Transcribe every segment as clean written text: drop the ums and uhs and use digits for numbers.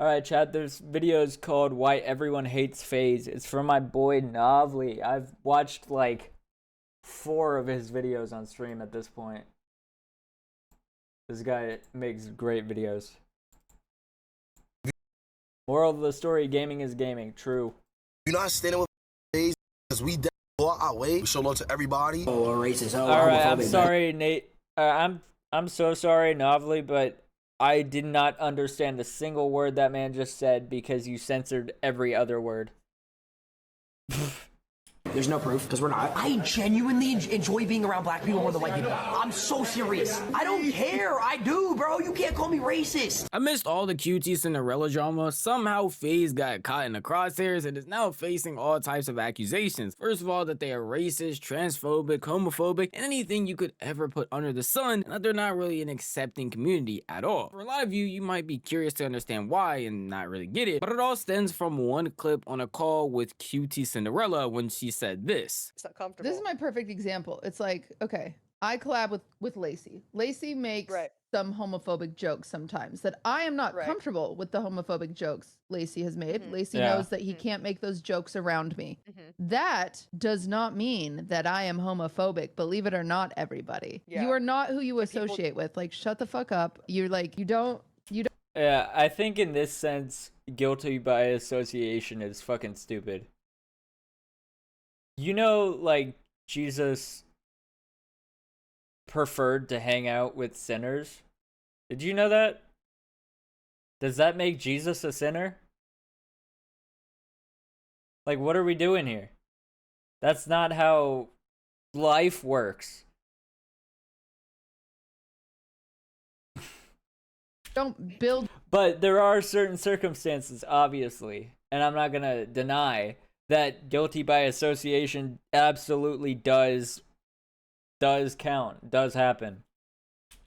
Alright, chat, there's videos called Why Everyone Hates FaZe. It's from my boy Novely. I've watched like 4 of his videos on stream at this point. This guy makes great videos. Moral of the story, gaming is gaming. True. You're not standing with FaZe because we go our way. We show love to everybody. Oh, a racist. Oh, alright, I'm sorry, Nate. I'm so sorry, Novely, but I did not understand a single word that man just said because you censored every other word. There's no proof, because we're not. I genuinely enjoy being around black people more than white people. I'm so serious. I don't care. I do, bro. You can't call me racist. Amidst all the QT Cinderella drama, somehow FaZe got caught in the crosshairs and is now facing all types of accusations. First of all, that they are racist, transphobic, homophobic, and anything you could ever put under the sun, and that they're not really an accepting community at all. For a lot of you, you might be curious to understand why and not really get it, but it all stems from one clip on a call with QT Cinderella when she said this. It's not comfortable. This is my perfect example. It's like, okay, I collab with Lacey. Lacey makes some homophobic jokes sometimes that I am not comfortable with the homophobic jokes Lacey has made. Lacey knows that he can't make those jokes around me. That does not mean that I am homophobic. Believe it or not, everybody. You are not who you associate with. Like, shut the fuck up. You're like, you don't. Yeah, I think in this sense, guilty by association is fucking stupid. You know, like, Jesus preferred to hang out with sinners? Did you know that? Does that make Jesus a sinner? Like, what are we doing here? That's not how life works. Don't build. But there are certain circumstances, obviously, and I'm not gonna deny that guilty by association absolutely does count, does happen.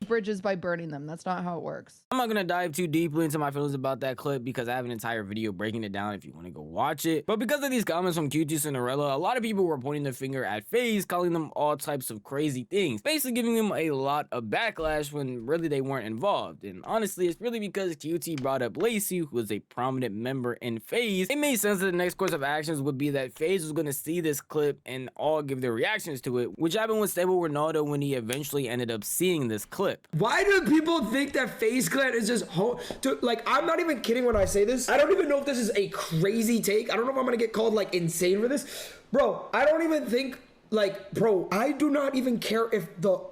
Bridges by burning them. That's not how it works. I'm not gonna dive too deeply into my feelings about that clip because I have an entire video breaking it down if you want to go watch it. But because of these comments from QT Cinderella, a lot of people were pointing their finger at FaZe, calling them all types of crazy things, basically giving them a lot of backlash when really they weren't involved. And honestly, it's really because QT brought up Lacey, who is a prominent member in FaZe. It made sense that the next course of actions would be that FaZe was gonna see this clip and all give their reactions to it, which happened with Stable Ronaldo when he eventually ended up seeing this clip. Why do people think that FaZe Clan is just like, I'm not even kidding when I say this. I don't even know if this is a crazy take. I don't know if I'm gonna get called like insane for this. Bro, I don't even think like, bro, I do not even care if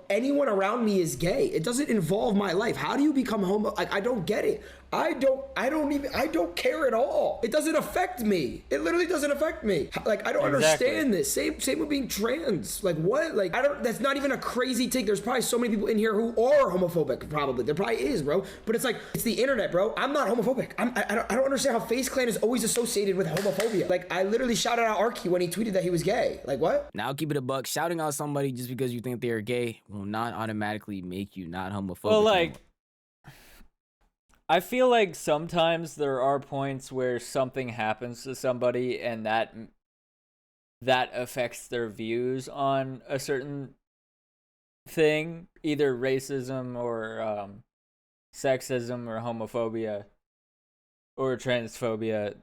anyone around me is gay. It doesn't involve my life. How do you become homo? Like, I don't get it. I don't care at all. It doesn't affect me. It literally doesn't affect me. Like, I don't understand this. Same with being trans. Like, what? Like, that's not even a crazy take. There's probably so many people in here who are homophobic, probably. There probably is, bro. But it's like, it's the internet, bro. I'm not homophobic. I don't understand how FaZe Clan is always associated with homophobia. Like, I literally shouted out Arky when he tweeted that he was gay. Like, what? Now, keep it a buck. Shouting out somebody just because you think they're gay will not automatically make you not homophobic. Well, like, I feel like sometimes there are points where something happens to somebody and that affects their views on a certain thing, either racism or sexism or homophobia or transphobia.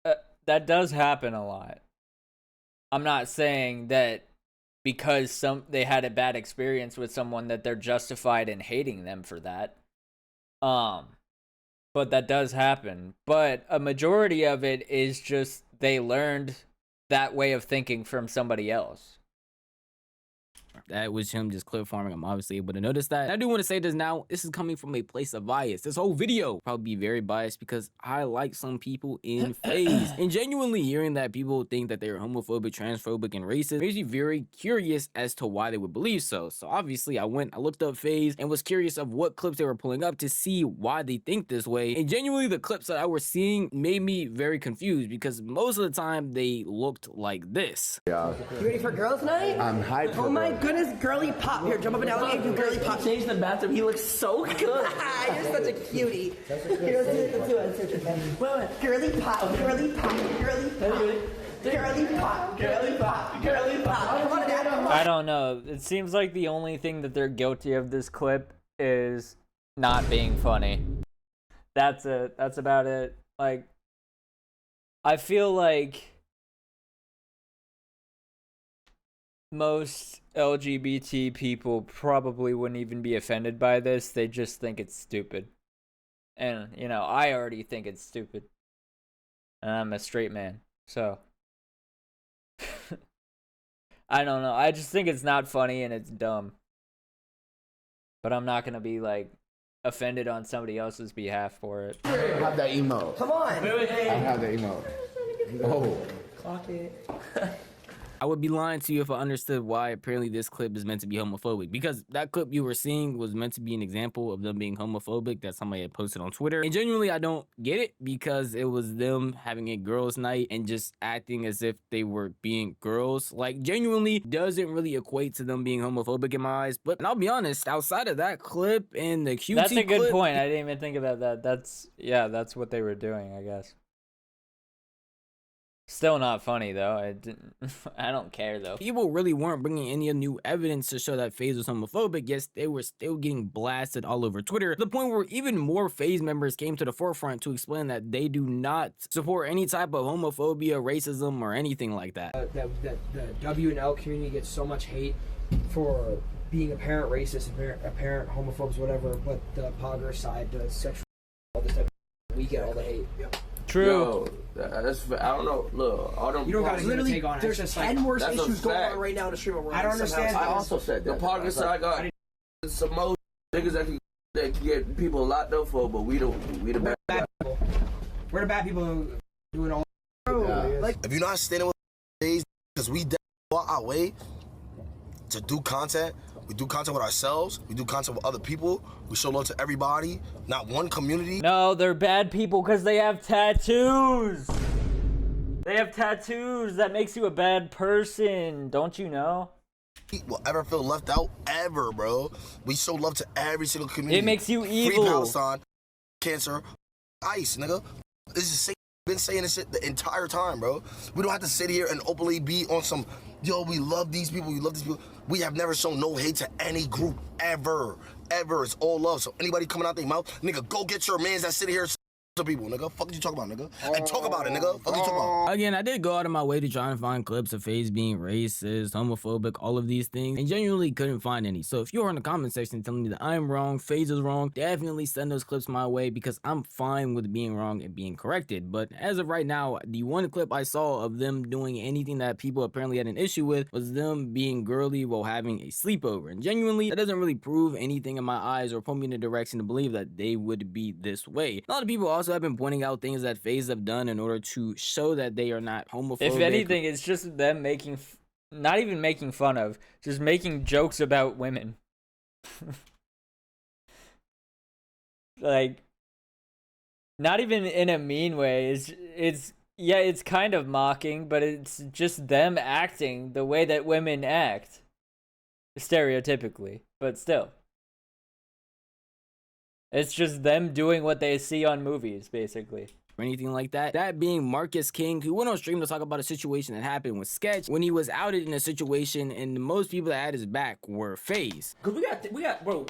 That does happen a lot. I'm not saying that because they had a bad experience with someone that they're justified in hating them for that. But that does happen. But a majority of it is just they learned that way of thinking from somebody else. That was him just clip farming. I'm obviously able to notice that. And I do want to say this now. This is coming from a place of bias. This whole video will probably be very biased because I like some people in FaZe. And genuinely hearing that people think that they're homophobic, transphobic, and racist makes me very curious as to why they would believe so. So obviously I looked up FaZe and was curious of what clips they were pulling up to see why they think this way. And genuinely the clips that I was seeing made me very confused because most of the time they looked like this. Yeah. You ready for girls' night? I'm hyped. Oh my goodness, girly pop. Here, jump up and down and do girly pop. Change the bathroom. He looks so good. You're such a cutie. Here, let's do it. Wait, girly pop, girly pop, girly pop. Girly pop, girly pop, girly pop. Come on, Dad. I don't know. It seems like the only thing that they're guilty of this clip is not being funny. that's it. That's about it. Like, I feel like most LGBT people probably wouldn't even be offended by this. They just think it's stupid. And, you know, I already think it's stupid. And I'm a straight man. So, I don't know. I just think it's not funny and it's dumb. But I'm not going to be, like, offended on somebody else's behalf for it. I have that emote. Come on. I have that emote. Oh. Clock it. I would be lying to you if I understood why apparently this clip is meant to be homophobic, because that clip you were seeing was meant to be an example of them being homophobic that somebody had posted on Twitter. And genuinely, I don't get it, because it was them having a girls' night and just acting as if they were being girls. Like, genuinely doesn't really equate to them being homophobic in my eyes. But and I'll be honest, outside of that clip and the QT That's a good clip, point. I didn't even think about that. That's what they were doing, I guess. Still not funny though. I don't care though. people really weren't bringing any new evidence to show that FaZe was homophobic. Yes, they were still getting blasted all over Twitter, to the point where even more FaZe members came to the forefront to explain that they do not support any type of homophobia, racism, or anything like that. The W and L community gets so much hate for being apparent racist, apparent homophobes, whatever, but the Pogger side does sexual, all this type of, we get all the hate. Yep. True. Yo, that's, I don't know. Look, all them. You don't gotta Literally, take on it. there's It's just 10 like, worse that's a issues going fact. on right now in the stream. I don't understand. I also said that. The Parker side got some more niggas that can get people locked up for, but we the bad people. We're the bad people who doing all. Like, If you're not standing with FaZe, because we go our way to do content. We do content with ourselves. We do content with other people. We show love to everybody, not one community. No, they're bad people because they have tattoos. They have tattoos. That makes you a bad person. Don't you know? Will ever feel left out ever, bro. We show love to every single community. It makes you Free evil. Palestine, cancer, ICE, nigga. This is been saying this shit the entire time, bro. We don't have to sit here and openly be on some, yo, we love these people, we love these people. We have never shown no hate to any group ever. It's all love. So anybody coming out their mouth, nigga, go get your mans that sit here to people, nigga. Fuck you talk about, nigga. And talk about it, nigga. Fuck you talk about. Again, I did go out of my way to try and find clips of FaZe being racist, homophobic, all of these things, and genuinely couldn't find any. So if you're in the comment section telling me that I'm wrong, FaZe is wrong, definitely send those clips my way, because I'm fine with being wrong and being corrected. But as of right now, the one clip I saw of them doing anything that people apparently had an issue with was them being girly while having a sleepover. And genuinely, that doesn't really prove anything in my eyes or put me in a direction to believe that they would be this way. A lot of people also have been pointing out things that FaZe have done in order to show that they are not homophobic. If anything, it's just them making, not even making fun of, just making jokes about women. Like, not even in a mean way. Yeah, it's kind of mocking, but it's just them acting the way that women act. Stereotypically, but still. It's just them doing what they see on movies, basically. Or anything like that. That being Marcus King, who went on stream to talk about a situation that happened with Sketch when he was outed in a situation, and the most people that had his back were FaZe. Cause we got, bro.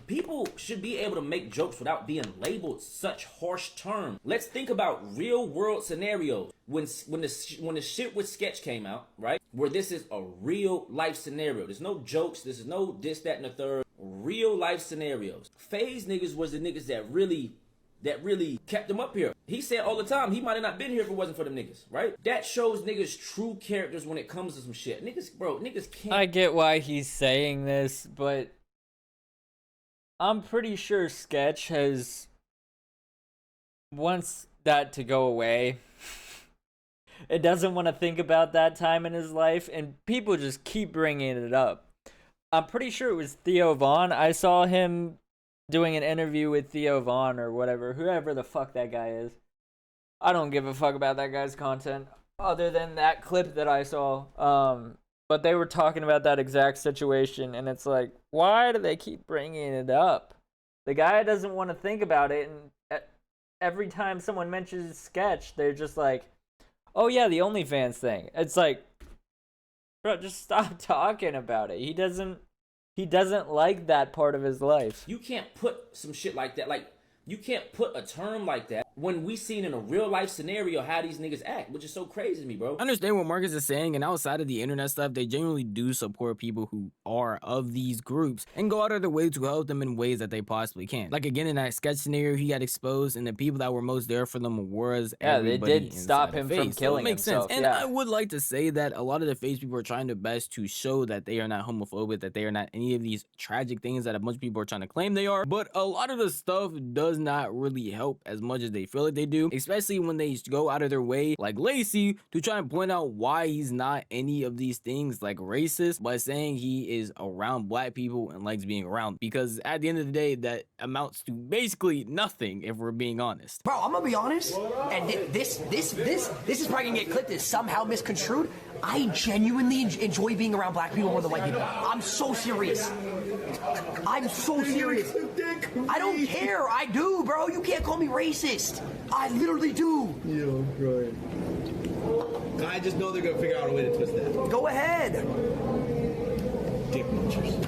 People should be able to make jokes without being labeled such harsh terms. Let's think about real world scenarios. When the shit with Sketch came out, right? Where this is a real life scenario. There's no jokes. This is no this, that, and the third. Real life scenarios. FaZe niggas was the niggas that really kept them up here. He said all the time he might have not been here if it wasn't for them niggas, right? That shows niggas true characters when it comes to some shit. Niggas can't. I get why he's saying this, but I'm pretty sure Sketch wants that to go away. It doesn't want to think about that time in his life, and people just keep bringing it up. I'm pretty sure it was Theo Vaughn. I saw him doing an interview with Theo Vaughn or whatever, whoever the fuck that guy is. I don't give a fuck about that guy's content other than that clip that I saw. But they were talking about that exact situation, and it's like, why do they keep bringing it up? The guy doesn't want to think about it, and every time someone mentions Sketch, they're just like, oh yeah, the OnlyFans thing. It's like, bro, just stop talking about it. He doesn't like that part of his life. You can't put some shit like that. Like You can't put a term like that when we seen in a real life scenario how these niggas act, which is so crazy to me, bro. I understand what Marcus is saying, and outside of the internet stuff, they genuinely do support people who are of these groups and go out of their way to help them in ways that they possibly can. Like again, in that sketch scenario, he got exposed, and the people that were most there for them was everybody. They did stop him from killing himself. And I would like to say that a lot of the FaZe people are trying their best to show that they are not homophobic, that they are not any of these tragic things that a bunch of people are trying to claim they are. But a lot of the stuff does not really help as much as they feel like they do, especially when they go out of their way, like Lacey, to try and point out why he's not any of these things like racist by saying he is around black people and likes being around. Because at the end of the day, that amounts to basically nothing if we're being honest. Bro, I'm gonna be honest, and this is probably gonna get clipped as somehow misconstrued. I genuinely enjoy being around black people more than white people. I'm so serious. I'm so serious. I don't care. I do, bro. You can't call me racist. I literally do. Yo, bro. I just know they're gonna figure out a way to twist that. Go ahead. Dick munchers.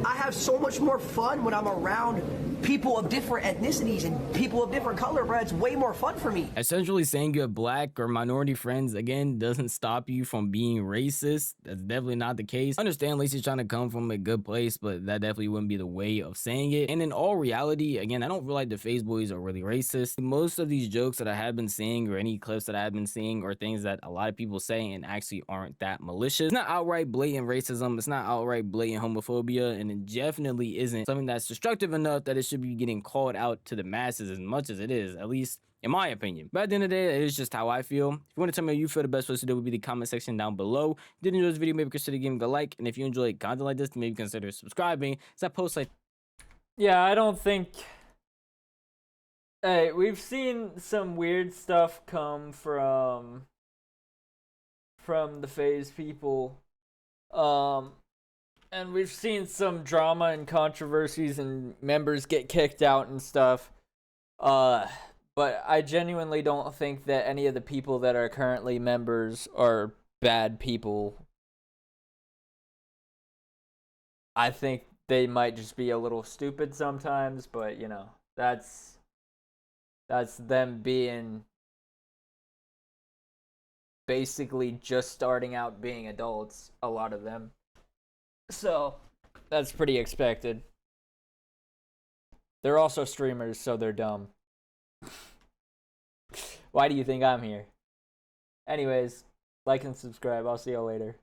I have so much more fun when I'm around people of different ethnicities and people of different color, bro. It's way more fun for me. Essentially saying you have black or minority friends, again, doesn't stop you from being racist. That's definitely not the case. I understand Lacey's trying to come from a good place, but that definitely wouldn't be the way of saying it. And in all reality, again, I don't feel like the FaZe boys are really racist. Most of these jokes that I have been seeing or any clips that I have been seeing are things that a lot of people say and actually aren't that malicious. It's not outright blatant racism. It's not outright blatant homophobia. And it definitely isn't something that's destructive enough that it should be getting called out to the masses as much as it is, at least in my opinion. But at the end of the day, it is just how I feel. If you want to tell me how you feel, the best place to do would be the comment section down below. If you did enjoy this video, maybe consider giving it a like. And if you enjoy content like this, maybe consider subscribing. So I post like... Yeah, I don't think... Hey, we've seen some weird stuff come from the FaZe people. And we've seen some drama and controversies and members get kicked out and stuff. But I genuinely don't think that any of the people that are currently members are bad people. I think they might just be a little stupid sometimes, but you know, that's them being basically just starting out being adults, a lot of them. So, that's pretty expected. They're also streamers, so they're dumb. Why do you think I'm here? Anyways, like and subscribe. I'll see y'all later.